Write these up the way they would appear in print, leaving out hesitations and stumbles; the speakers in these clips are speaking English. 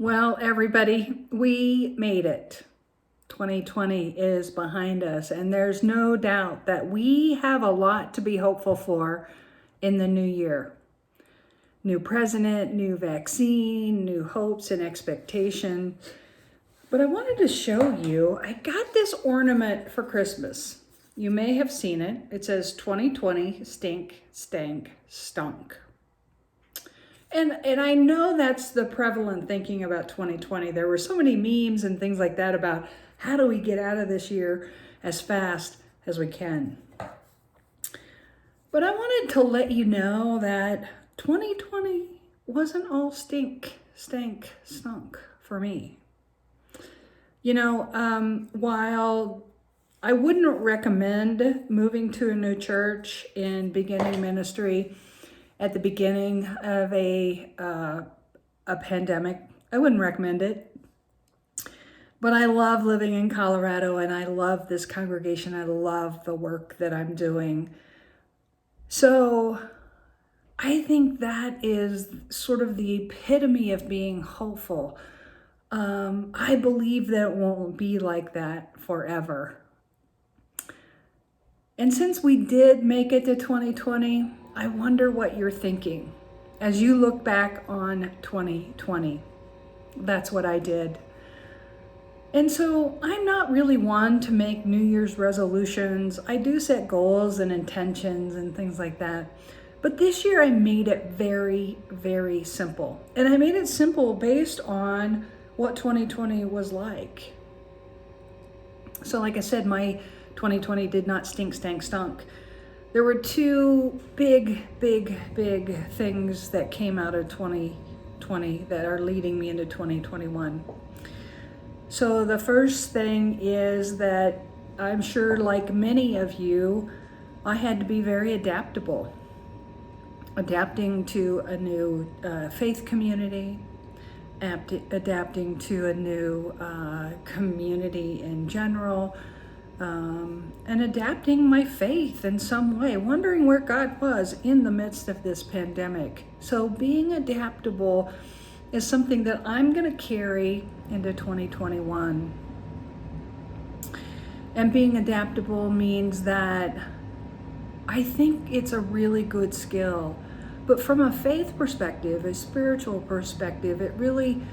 Well, everybody, we made it. 2020 is behind us, and there's no doubt that we have a lot to be hopeful for in the new year. New president, new vaccine, new hopes and expectation. But I wanted to show you, I got this ornament for Christmas. You may have seen it. It says 2020 stink, stank, stunk. And I know that's the prevalent thinking about 2020. There were so many memes and things like that about how do we get out of this year as fast as we can. But I wanted to let you know that 2020 wasn't all stink, stank, stunk for me. While I wouldn't recommend moving to a new church and beginning ministry at the beginning of a pandemic, I wouldn't recommend it. But I love living in Colorado, and I love this congregation. I love the work that I'm doing. So I think that is sort of the epitome of being hopeful. I believe that it won't be like that forever. And since we did make it to 2020, I wonder what you're thinking as you look back on 2020. That's what I did. And so I'm not really one to make New Year's resolutions. I do set goals and intentions and things like that. But this year I made it very, very simple. And I made it simple based on what 2020 was like. So like I said, my 2020 did not stink, stank, stunk. There were two big things that came out of 2020 that are leading me into 2021. So the first thing is that I'm sure, like many of you, I had to be very adaptable. Adapting to a new faith community, adapting to a new community in general, and adapting my faith in some way, wondering where God was in the midst of this pandemic. So being adaptable is something that I'm going to carry into 2021. And being adaptable means that I think it's a really good skill. But from a faith perspective, a spiritual perspective, it really,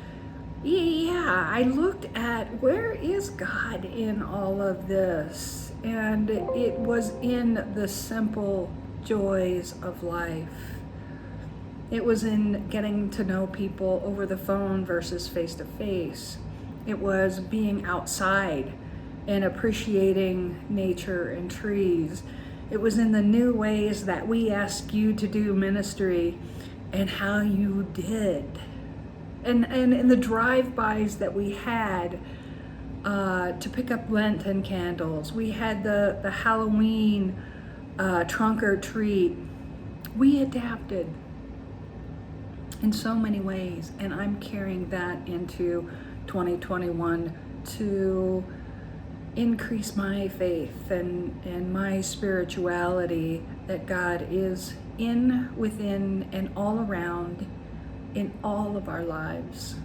I looked at where is God in all of this? And it was in the simple joys of life. It was in getting to know people over the phone versus face to face. It was being outside and appreciating nature and trees. It was in the new ways that we ask you to do ministry and how you did. And in the drive-bys that we had to pick up Lenten candles. We had the Halloween trunk or treat. We adapted in so many ways, and I'm carrying that into 2021 to increase my faith and my spirituality that God is in, within, and all around in all of our lives.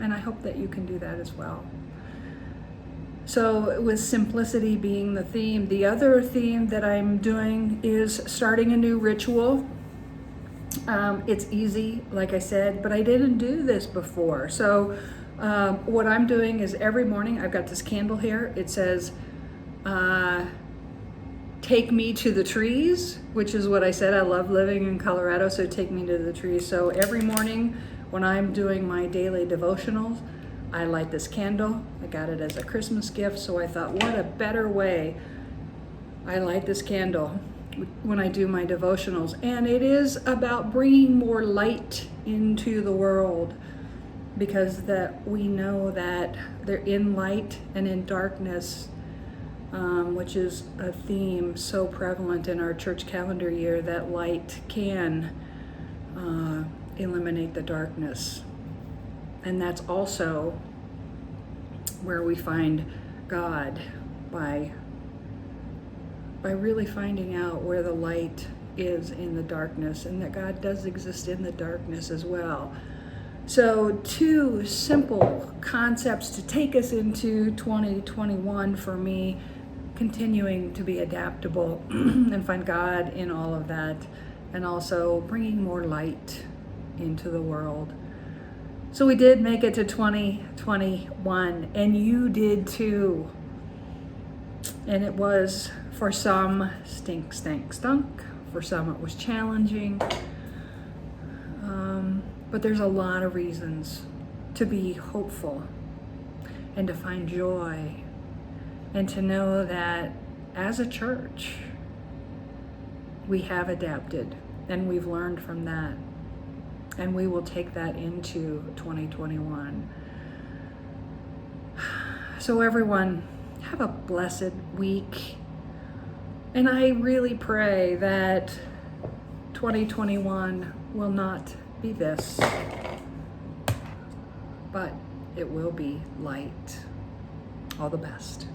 And I hope that you can do that as well. So with simplicity being the theme, the other theme that I'm doing is starting a new ritual. It's easy, like I said, but I didn't do this before. So what I'm doing is every morning, I've got this candle here. It says, take me to the trees, which is what I said. I love living in Colorado, so take me to the trees. So every morning when I'm doing my daily devotionals, I light this candle. I got it as a Christmas gift, so I thought, what a better way. I light this candle when I do my devotionals. And it is about bringing more light into the world, because that we know that they're in light and in darkness, which is a theme so prevalent in our church calendar year, that light can eliminate the darkness. And that's also where we find God, by really finding out where the light is in the darkness, and that God does exist in the darkness as well. So 2 simple concepts to take us into 2021 for me, continuing to be adaptable and find God in all of that, and also bringing more light into the world. So we did make it to 2021, and you did too. And it was, for some, stunk. For some, it was challenging. But there's a lot of reasons to be hopeful and to find joy and to know that as a church, we have adapted and we've learned from that. And we will take that into 2021. So everyone, have a blessed week. And I really pray that 2021 will not be this, but it will be light. All the best.